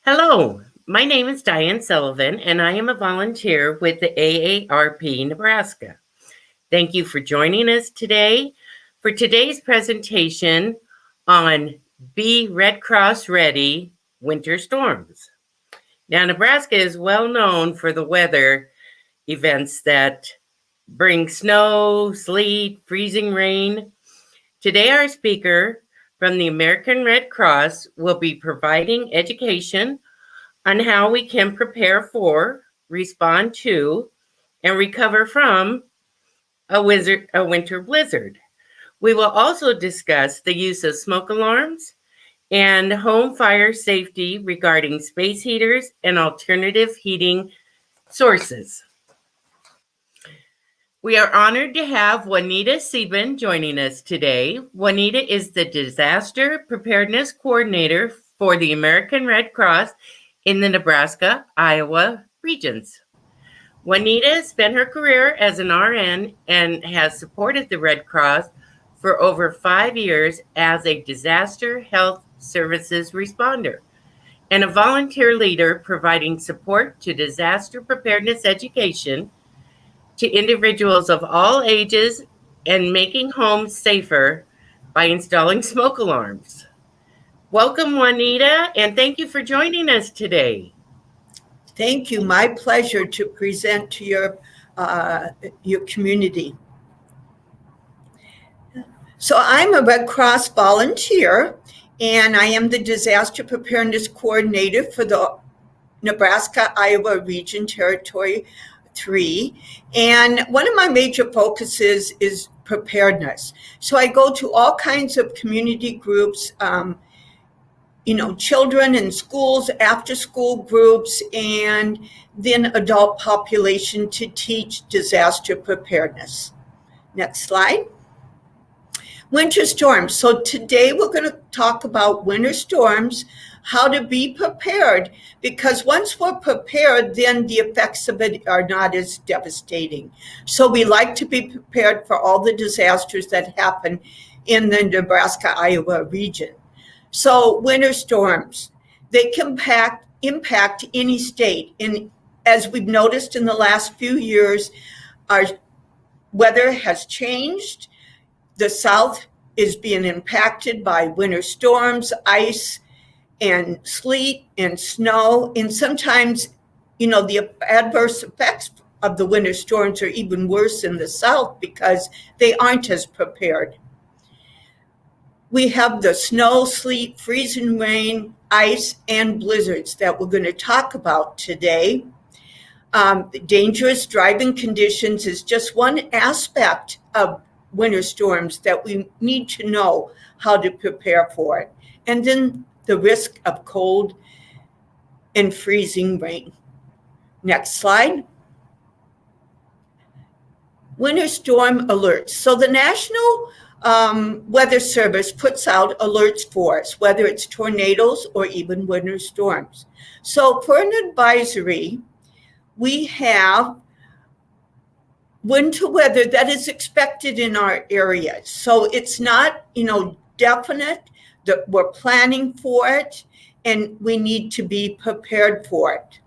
Hello, my name is Diane Sullivan, and I am a volunteer with the AARP Nebraska. Thank you for joining us today for today's presentation on Be Red Cross Ready Winter Storms. Now, Nebraska is well known for the weather events that bring snow, sleet, freezing rain. Today, our speaker from the American Red Cross will be providing education on how we can prepare for, respond to, and recover from a winter blizzard. We will also discuss the use of smoke alarms and home fire safety regarding space heaters and alternative heating sources. We are honored to have Juanita Sieben joining us today. Juanita is the Disaster Preparedness Coordinator for the American Red Cross in the Nebraska, Iowa regions. Juanita spent her career as an RN and has supported the Red Cross for over 5 years as a disaster health services responder and a volunteer leader providing support to disaster preparedness education to individuals of all ages and making homes safer by installing smoke alarms. Welcome, Juanita, and thank you for joining us today. Thank you. My pleasure to present to your community. So I'm a Red Cross volunteer, and I am the Disaster Preparedness Coordinator for the Nebraska-Iowa Region Territory 3. And one of my major focuses is preparedness. So I go to all kinds of community groups, children in schools, after school groups, and then adult population to teach disaster preparedness. Next slide. Winter storms. So today we're going to talk about winter storms, how to be prepared, because once we're prepared, then the effects of it are not as devastating. So we like to be prepared for all the disasters that happen in the Nebraska-Iowa region. So winter storms, they can impact any state. And as we've noticed in the last few years, our weather has changed. The South is being impacted by winter storms, ice, and sleet and snow. And sometimes, the adverse effects of the winter storms are even worse in the South because they aren't as prepared. We have the snow, sleet, freezing rain, ice, and blizzards that we're going to talk about today. Dangerous driving conditions is just one aspect of winter storms that we need to know how to prepare for it. And then the risk of cold and freezing rain. Next slide. Winter storm alerts. So the National Weather Service puts out alerts for us, whether it's tornadoes or even winter storms. So for an advisory, we have winter weather that is expected in our area. So it's not, definite that we're planning for it, and we need to be prepared for it.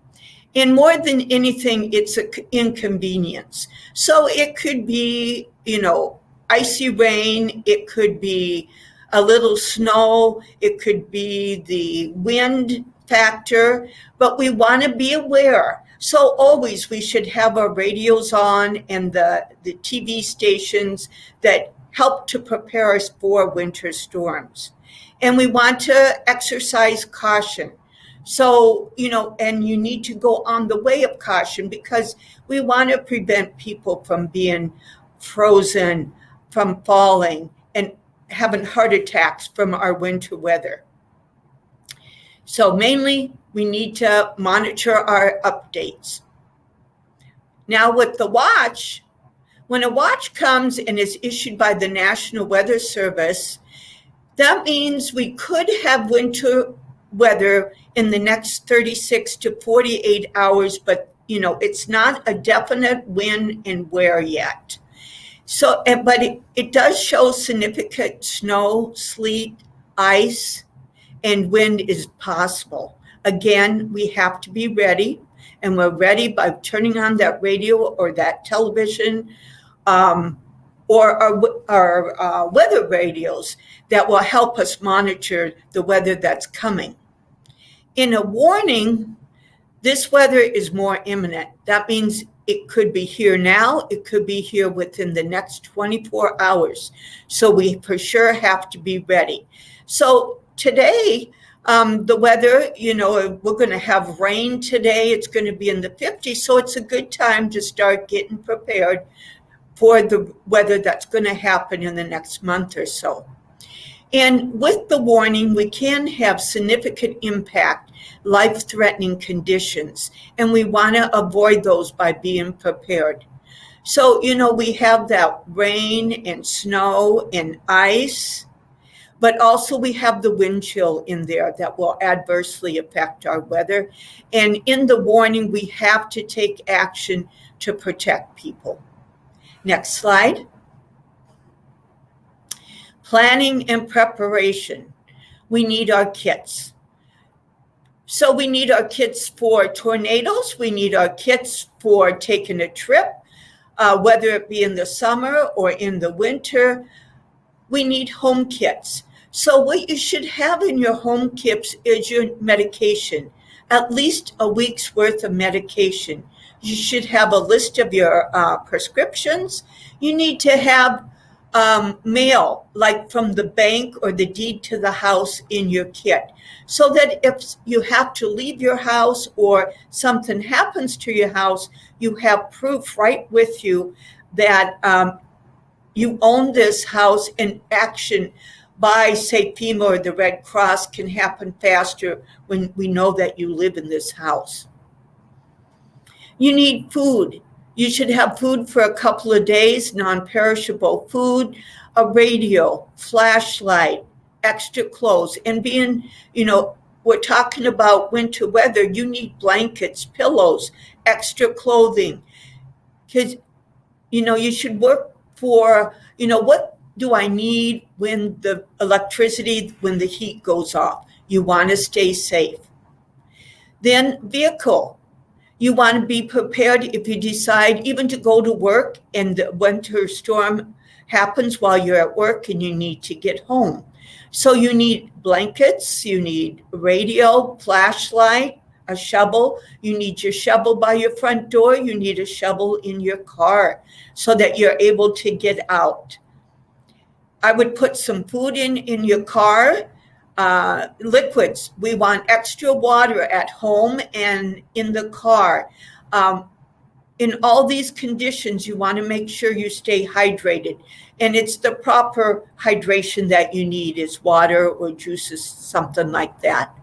And more than anything, it's an inconvenience. So it could be, icy rain, it could be a little snow, it could be the wind factor, but we want to be aware. So always we should have our radios on and the TV stations that help to prepare us for winter storms. And we want to exercise caution. So, and you need to go on the way of caution because we want to prevent people from being frozen, from falling, and having heart attacks from our winter weather. So mainly, we need to monitor our updates. Now with the watch, when a watch comes and is issued by the National Weather Service, that means we could have winter weather in the next 36 to 48 hours, but it's not a definite when and where yet. So, but it does show significant snow, sleet, ice, and wind is possible. Again, we have to be ready, and we're ready by turning on that radio or that television, or our weather radios that will help us monitor the weather that's coming. In a warning, this weather is more imminent. That means it could be here now. It could be here within the next 24 hours. So we for sure have to be ready. So today, the weather, we're going to have rain today. It's going to be in the 50s. So it's a good time to start getting prepared for the weather that's going to happen in the next month or so. And with the warning, we can have significant impact, life-threatening conditions, and we want to avoid those by being prepared. So, we have that rain and snow and ice, but also we have the wind chill in there that will adversely affect our weather. And in the warning, we have to take action to protect people. Next slide. Planning and preparation. We need our kits. So we need our kits for tornadoes. We need our kits for taking a trip, whether it be in the summer or in the winter. We need home kits. So what you should have in your home kits is your medication, at least a week's worth of medication. You should have a list of your prescriptions. You need to have mail, like from the bank or the deed to the house in your kit, so that if you have to leave your house or something happens to your house, you have proof right with you that you own this house, and action by, say, FEMA or the Red Cross can happen faster when we know that you live in this house. You need food. You should have food for a couple of days, non-perishable food, a radio, flashlight, extra clothes. And being, we're talking about winter weather, you need blankets, pillows, extra clothing. Because, you should work for, what do I need when the when the heat goes off? You want to stay safe. Then vehicle. You want to be prepared if you decide even to go to work and the winter storm happens while you're at work and you need to get home. So you need blankets, you need a radio, flashlight, a shovel. You need your shovel by your front door. You need a shovel in your car so that you're able to get out. I would put some food in your car. Liquids. We want extra water at home and in the car. In all these conditions, you want to make sure you stay hydrated. And it's the proper hydration that you need is water or juices, something like that.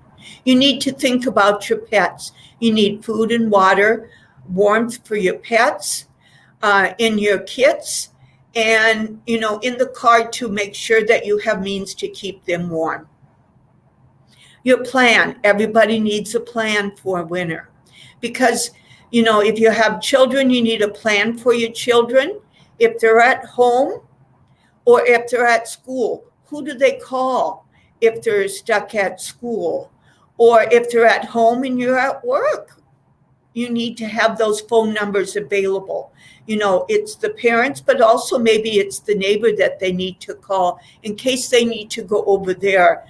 You need to think about your pets. You need food and water, warmth for your pets, in your kits, and, in the car to make sure that you have means to keep them warm. Your plan. Everybody needs a plan for winter because, if you have children, you need a plan for your children. If they're at home or if they're at school, who do they call if they're stuck at school? Or if they're at home and you're at work, you need to have those phone numbers available. It's the parents, but also maybe it's the neighbor that they need to call in case they need to go over there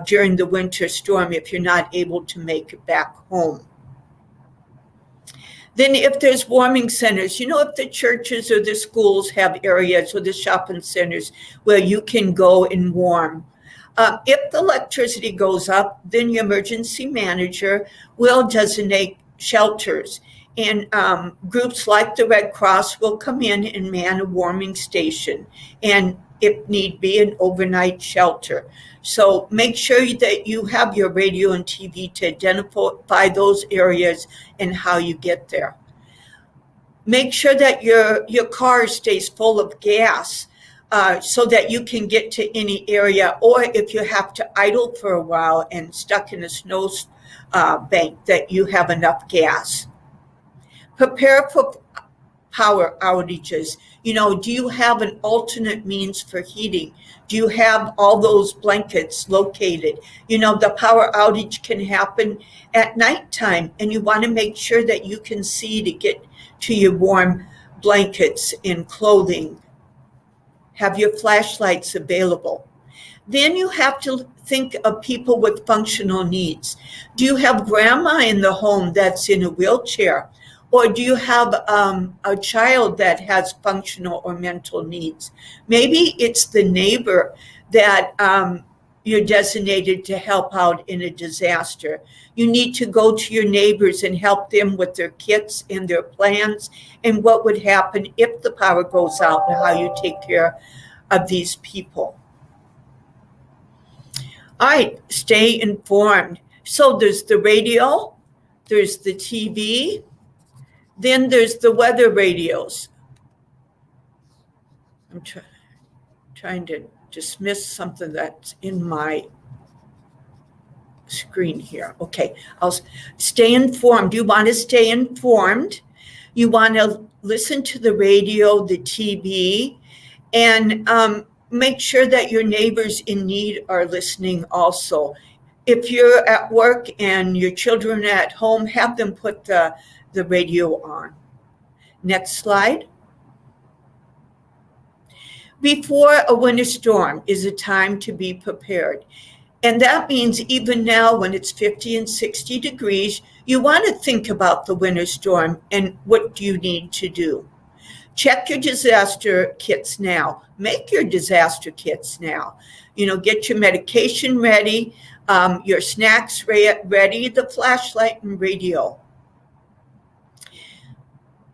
during the winter storm if you're not able to make it back home. Then if there's warming centers, if the churches or the schools have areas or the shopping centers where you can go and warm. If the electricity goes up, then your emergency manager will designate shelters. And groups like the Red Cross will come in and man a warming station. And if need be, an overnight shelter. So make sure that you have your radio and TV to identify those areas and how you get there. Make sure that your car stays full of gas so that you can get to any area, or if you have to idle for a while and stuck in a snow bank, that you have enough gas. Prepare for power outages. Do you have an alternate means for heating? Do you have all those blankets located? The power outage can happen at nighttime, and you want to make sure that you can see to get to your warm blankets and clothing. Have your flashlights available. Then you have to think of people with functional needs. Do you have grandma in the home that's in a wheelchair? Or do you have a child that has functional or mental needs? Maybe it's the neighbor that you're designated to help out in a disaster. You need to go to your neighbors and help them with their kits and their plans and what would happen if the power goes out and how you take care of these people. All right, stay informed. So there's the radio, there's the TV, then there's the weather radios. I'm trying to dismiss something that's in my screen here. Okay, I'll stay informed. You want to stay informed. You want to listen to the radio, the TV, and make sure that your neighbors in need are listening also. If you're at work and your children are at home, have them put the radio on. Next slide. Before a winter storm is a time to be prepared. And that means even now when it's 50 and 60 degrees, you want to think about the winter storm and what do you need to do. Check your disaster kits now. Make your disaster kits now. Get your medication ready, your snacks ready, the flashlight and radio.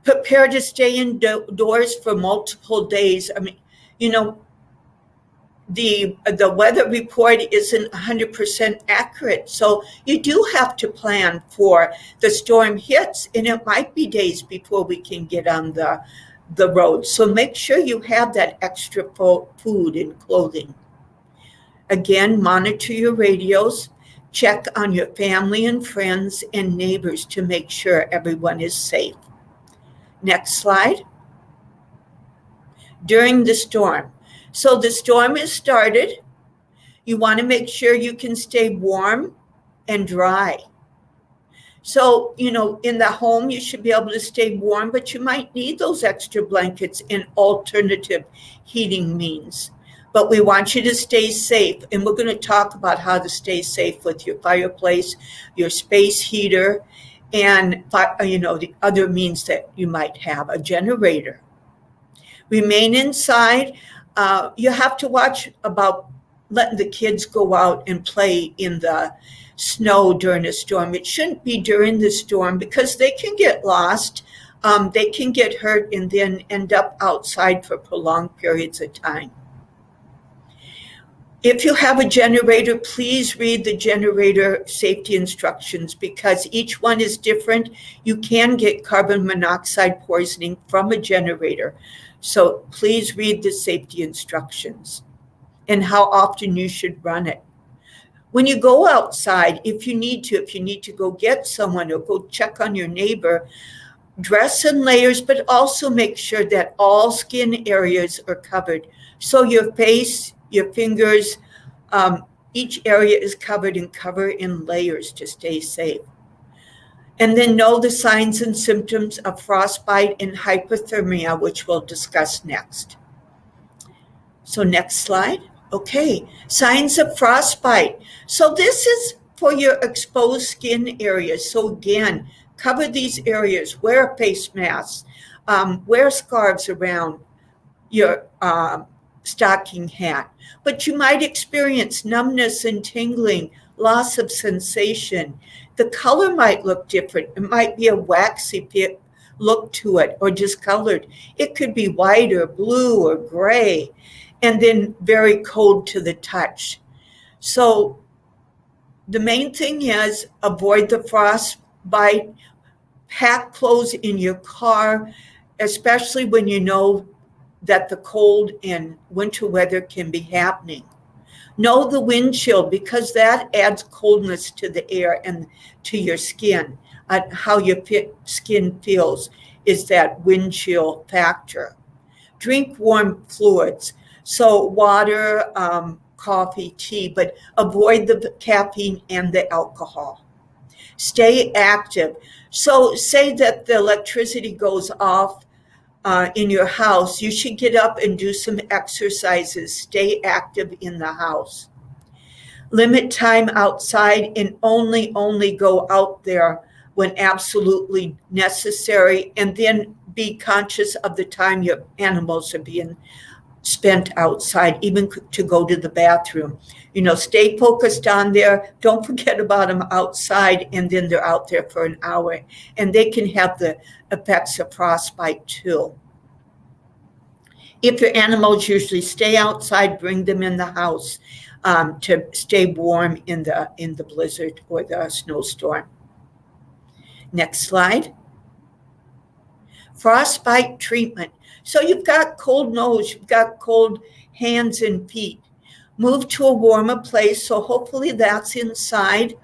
Prepare to stay indoors for multiple days. The weather report isn't 100% accurate. So you do have to plan for the storm hits, and it might be days before we can get on the road. So make sure you have that extra food and clothing. Again, monitor your radios. Check on your family and friends and neighbors to make sure everyone is safe. Next slide. During the storm. So the storm has started. You want to make sure you can stay warm and dry. So, in the home, you should be able to stay warm, but you might need those extra blankets and alternative heating means. But we want you to stay safe. And we're going to talk about how to stay safe with your fireplace, your space heater, and, the other means that you might have, a generator. Remain inside. You have to watch about letting the kids go out and play in the snow during a storm. It shouldn't be during the storm because they can get lost, they can get hurt, and then end up outside for prolonged periods of time. If you have a generator, please read the generator safety instructions because each one is different. You can get carbon monoxide poisoning from a generator. So please read the safety instructions and how often you should run it. When you go outside, if you need to go get someone or go check on your neighbor, dress in layers, but also make sure that all skin areas are covered. So your face, your fingers, each area is covered and cover in layers to stay safe. And then know the signs and symptoms of frostbite and hypothermia, which we'll discuss next. So next slide. Okay, signs of frostbite. So this is for your exposed skin areas. So again, cover these areas, wear a face mask, wear scarves around your stocking hat. But you might experience numbness and tingling, loss of sensation. The color might look different. It might be a waxy look to it or discolored. It could be white or blue or gray, and then very cold to the touch. So the main thing is avoid the frostbite. Pack clothes in your car, especially when you know that the cold and winter weather can be happening. Know the wind chill because that adds coldness to the air and to your skin, how your skin feels. is that wind chill factor. Drink warm fluids, so water, coffee, tea, but avoid the caffeine and the alcohol. Stay active. So say that the electricity goes off in your house, you should get up and do some exercises. Stay active in the house. Limit time outside and only go out there when absolutely necessary, and then be conscious of the time your animals are being spent outside, even to go to the bathroom. Stay focused on there. Don't forget about them outside, and then they're out there for an hour, and they can have the effects of frostbite too. If your animals usually stay outside, bring them in the house to stay warm in the blizzard or the snowstorm. Next slide. Frostbite treatment. So you've got cold nose, you've got cold hands and feet. Move to a warmer place, so hopefully that's inside.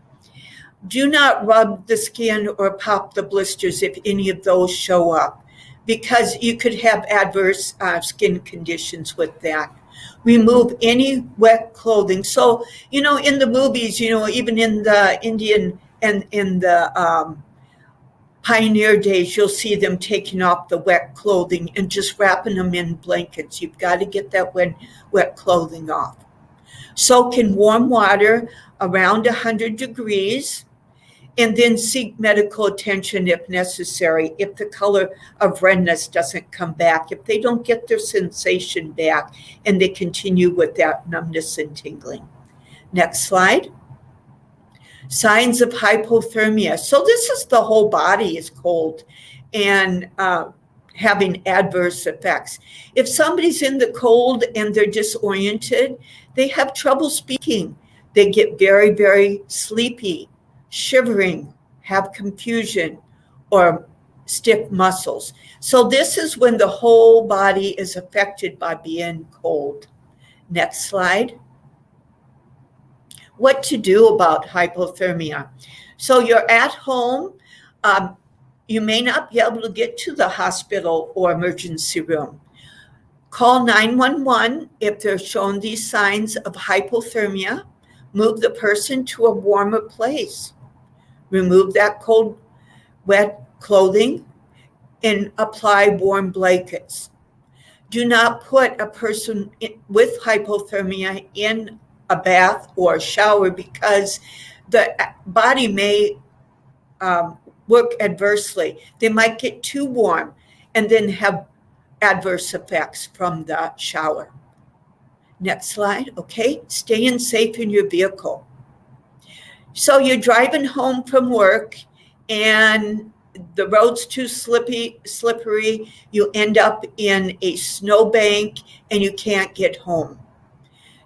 Do not rub the skin or pop the blisters if any of those show up, because you could have adverse skin conditions with that. Remove any wet clothing. So, in the movies, even in the Indian and in the pioneer days, you'll see them taking off the wet clothing and just wrapping them in blankets. You've got to get that wet clothing off. Soak in warm water around 100 degrees, and then seek medical attention if necessary, if the color of redness doesn't come back, if they don't get their sensation back, and they continue with that numbness and tingling. Next slide. Signs of hypothermia. So this is the whole body is cold and having adverse effects. If somebody's in the cold and they're disoriented, they have trouble speaking. They get very, very sleepy, shivering, have confusion, or stiff muscles. So this is when the whole body is affected by being cold. Next slide. What to do about hypothermia. So you're at home. You may not be able to get to the hospital or emergency room. Call 911 if they're shown these signs of hypothermia. Move the person to a warmer place. Remove that cold, wet clothing and apply warm blankets. Do not put a person with hypothermia in a bath or a shower, because the body may work adversely. They might get too warm and then have adverse effects from the shower. Next slide. Okay, staying safe in your vehicle. So you're driving home from work and the road's too slippery. You end up in a snowbank and you can't get home.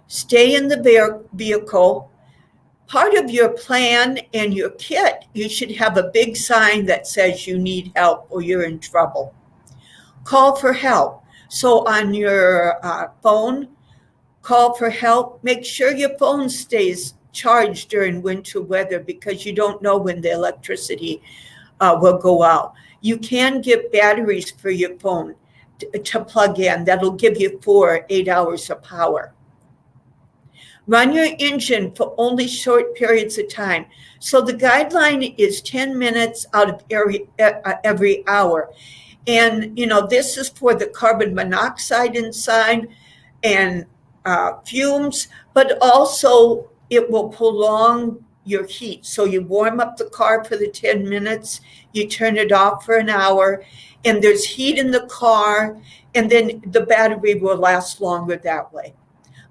Stay in the vehicle. Part of your plan and your kit, you should have a big sign that says you need help or you're in trouble. Call for help. So on your phone, call for help. Make sure your phone stays charged during winter weather, because you don't know when the electricity will go out. You can get batteries for your phone to plug in. That'll give you 4 or 8 hours of power. Run your engine for only short periods of time. So the guideline is 10 minutes out of every hour. And, this is for the carbon monoxide inside and fumes, but also it will prolong your heat. So you warm up the car for the 10 minutes, you turn it off for an hour, and there's heat in the car, and then the battery will last longer that way.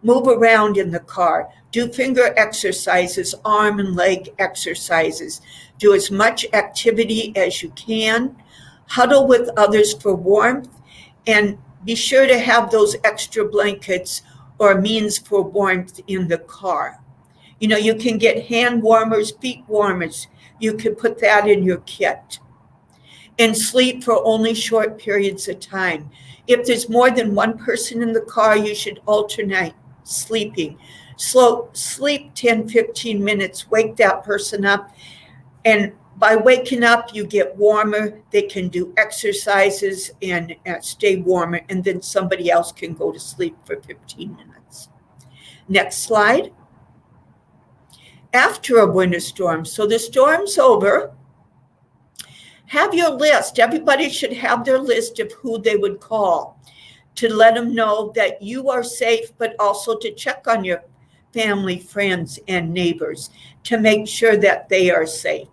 Move around in the car. Do finger exercises, arm and leg exercises. Do as much activity as you can. Huddle with others for warmth, and be sure to have those extra blankets or means for warmth in the car. You can get hand warmers, feet warmers. You can put that in your kit. And sleep for only short periods of time. If there's more than one person in the car, you should alternate sleeping. Sleep 10, 15 minutes, wake that person up, and By waking up, you get warmer. They can do exercises and stay warmer, and then somebody else can go to sleep for 15 minutes. Next slide. After a winter storm, so the storm's over, have your list. Everybody should have their list of who they would call to let them know that you are safe, but also to check on your family, friends, and neighbors to make sure that they are safe.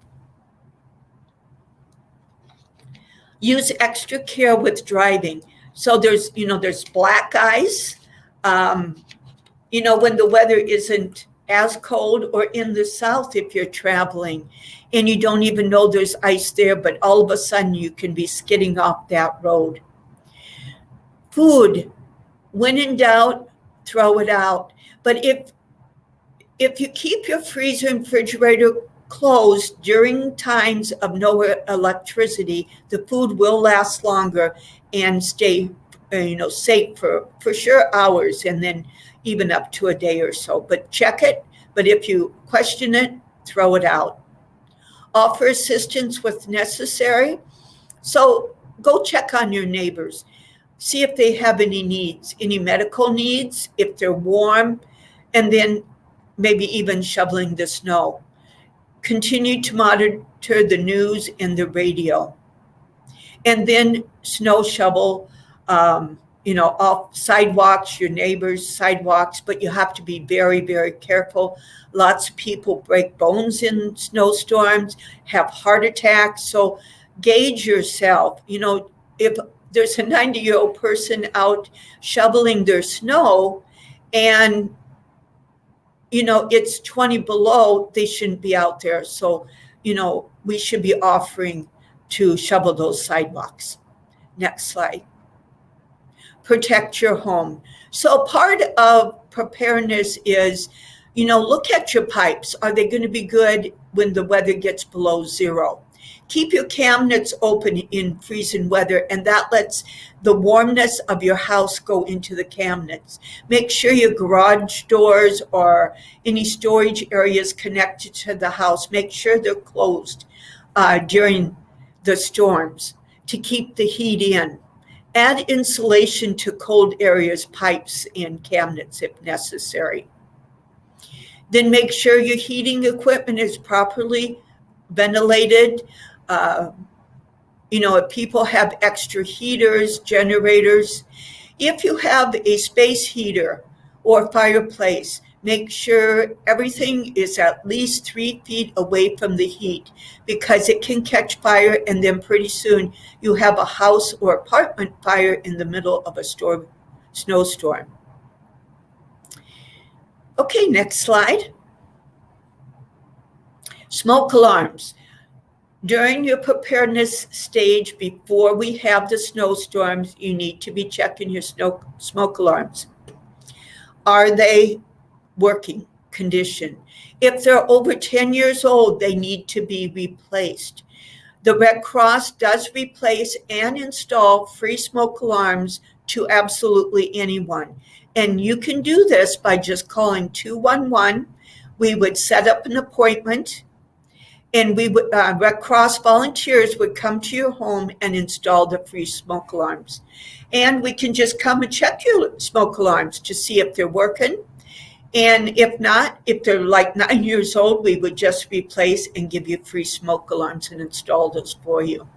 Use extra care with driving. So there's black ice. When the weather isn't as cold, or in the south if you're traveling and you don't even know there's ice there, but all of a sudden you can be skidding off that road. Food, when in doubt, throw it out. But if you keep your freezer and refrigerator closed during times of no electricity, the food will last longer and stay safe for sure hours, and then even up to a day or so. But check it. But if you question it, throw it out. Offer assistance with necessary. So go check on your neighbors. See if they have any needs, any medical needs, if they're warm, and then maybe even shoveling the snow. Continue to monitor the news and the radio. And then snow shovel, off sidewalks, your neighbors' sidewalks, but you have to be very, very careful. Lots of people break bones in snowstorms, have heart attacks. So gauge yourself. If there's a 90-year-old person out shoveling their snow and, it's 20 below, they shouldn't be out there. So, we should be offering to shovel those sidewalks. Next slide. Protect your home. So part of preparedness is, look at your pipes. Are they going to be good when the weather gets below zero? Keep your cabinets open in freezing weather, and that lets the warmness of your house go into the cabinets. Make sure your garage doors or any storage areas connected to the house, make sure they're closed during the storms to keep the heat in. Add insulation to cold areas, pipes, and cabinets if necessary. Then make sure your heating equipment is properly ventilated. If people have extra heaters, generators, if you have a space heater or fireplace, make sure everything is at least 3 feet away from the heat, because it can catch fire, and then pretty soon you have a house or apartment fire in the middle of a snowstorm. Okay, next slide. Smoke alarms. During your preparedness stage, before we have the snowstorms, you need to be checking your smoke alarms. Are they working condition? If they're over 10 years old, they need to be replaced. The Red Cross does replace and install free smoke alarms to absolutely anyone. And you can do this by just calling 211. We would set up an appointment, and we would, Red Cross volunteers would come to your home and install the free smoke alarms. And we can just come and check your smoke alarms to see if they're working. And if not, if they're like 9 years old, we would just replace and give you free smoke alarms and install those for you.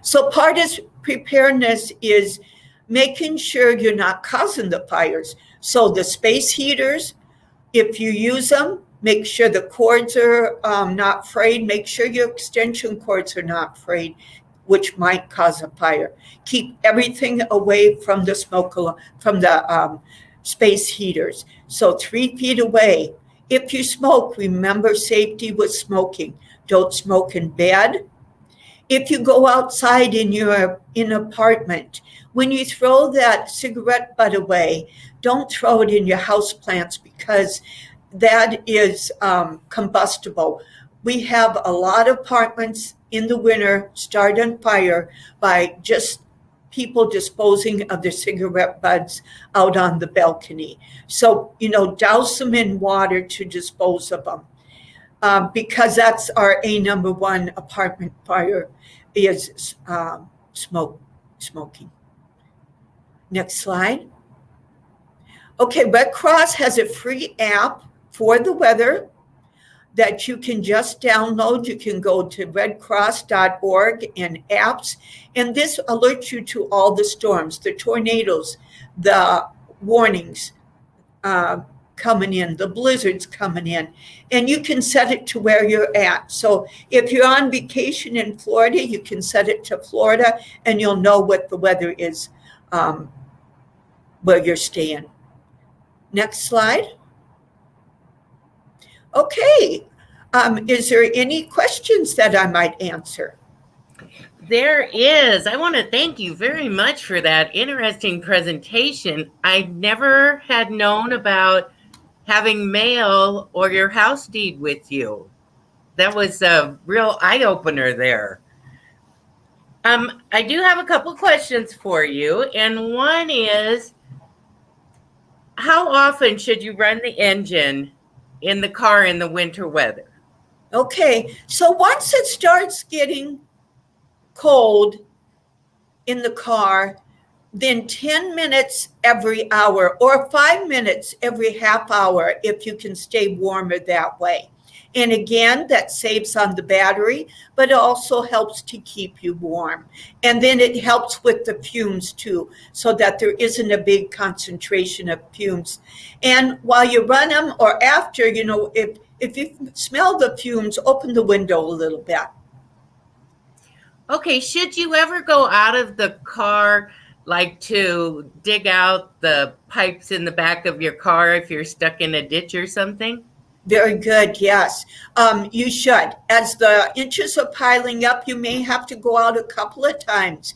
So part of preparedness is making sure you're not causing the fires. So the space heaters, if you use them, make sure the cords are not frayed. Make sure your extension cords are not frayed, which might cause a fire. Keep everything away from the space heaters. So 3 feet away. If you smoke, remember safety with smoking. Don't smoke in bed. If you go outside in an apartment, when you throw that cigarette butt away, don't throw it in your houseplants, because that is combustible. We have a lot of apartments in the winter start on fire by just people disposing of their cigarette butts out on the balcony. So, douse them in water to dispose of them. because that's our number one apartment fire is smoking. Next slide. Okay, Red Cross has a free app for the weather that you can just download. You can go to redcross.org and apps, and this alerts you to all the storms, the tornadoes, the warnings coming in, the blizzards coming in, and you can set it to where you're at. So if you're on vacation in Florida, you can set it to Florida, and you'll know what the weather is where you're staying. Next slide. Okay. Is there any questions that I might answer? There is. I want to thank you very much for that interesting presentation. I never had known about having mail or your house deed with you. That was a real eye-opener there. I do have a couple questions for you, and one is, how often should you run the engine in the car in the winter weather? Okay, so once it starts getting cold in the car, then 10 minutes every hour or 5 minutes every half hour if you can stay warmer that way. And again, that saves on the battery, but it also helps to keep you warm. And then it helps with the fumes too, so that there isn't a big concentration of fumes. And while you run them or after, if you smell the fumes, open the window a little bit. Okay, should you ever go out of the car, like to dig out the pipes in the back of your car if you're stuck in a ditch or something? Very good, yes. You should. As the inches are piling up, you may have to go out a couple of times.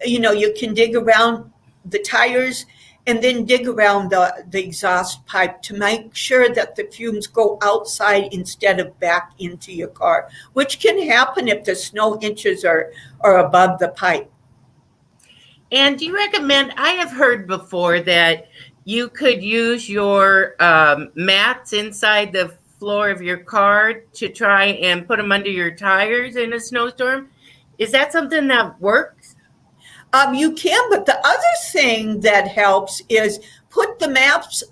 You can dig around the tires and then dig around the exhaust pipe to make sure that the fumes go outside instead of back into your car, which can happen if the snow inches are above the pipe. And do you recommend, I have heard before that you could use your mats inside the floor of your car to try and put them under your tires in a snowstorm. Is that something that works? You can, but the other thing that helps is put the mats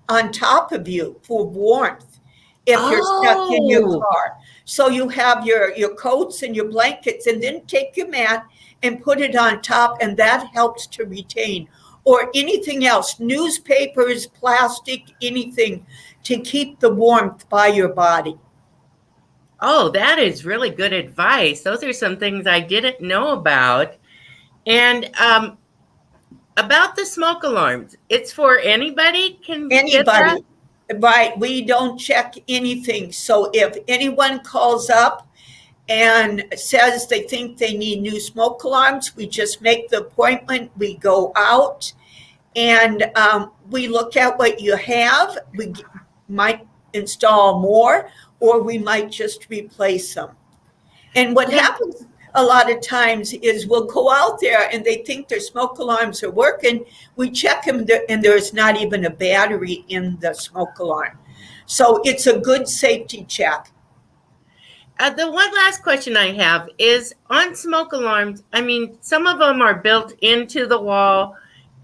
on top of you for warmth if you're stuck in your car. So you have your coats and your blankets, and then take your mat and put it on top, and that helps to retain. Or anything else, newspapers, plastic, anything to keep the warmth by your body. Oh, that is really good advice. Those are some things I didn't know about. And about the smoke alarms, it's for anybody can get that? Right. We don't check anything. So if anyone calls up and says they think they need new smoke alarms, we just make the appointment. We go out and we look at what you have. We might install more, or we might just replace them. And what happens a lot of times is we'll go out there and they think their smoke alarms are working. We check them and there's not even a battery in the smoke alarm. So it's a good safety check. The one last question I have is on smoke alarms. I mean, some of them are built into the wall,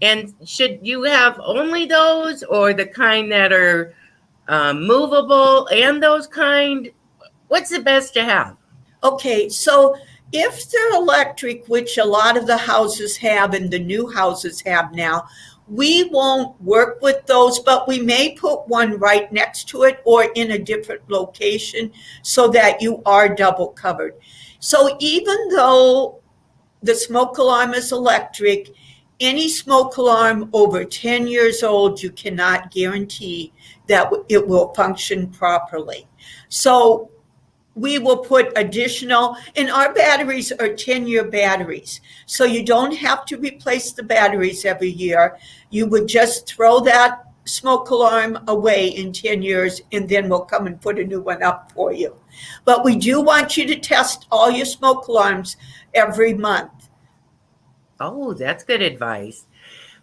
and should you have only those or the kind that are movable and those kind? What's the best to have? Okay, so if they're electric, which a lot of the houses have and the new houses have now, we won't work with those, but we may put one right next to it or in a different location so that you are double covered. So even though the smoke alarm is electric, any smoke alarm over 10 years old, you cannot guarantee that it will function properly. So we will put additional, and our batteries are 10-year batteries. So you don't have to replace the batteries every year. You would just throw that smoke alarm away in 10 years, and then we'll come and put a new one up for you. But we do want you to test all your smoke alarms every month. Oh, that's good advice.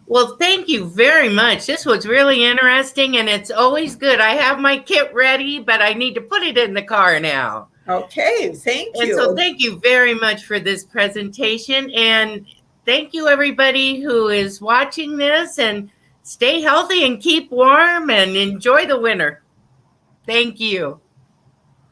Well, thank you very much. This was really interesting, and it's always good. I have my kit ready, but I need to put it in the car now. Okay, thank And so you. thank you very much for this presentation. And thank you, everybody who is watching this. And stay healthy and keep warm and enjoy the winter. Thank you.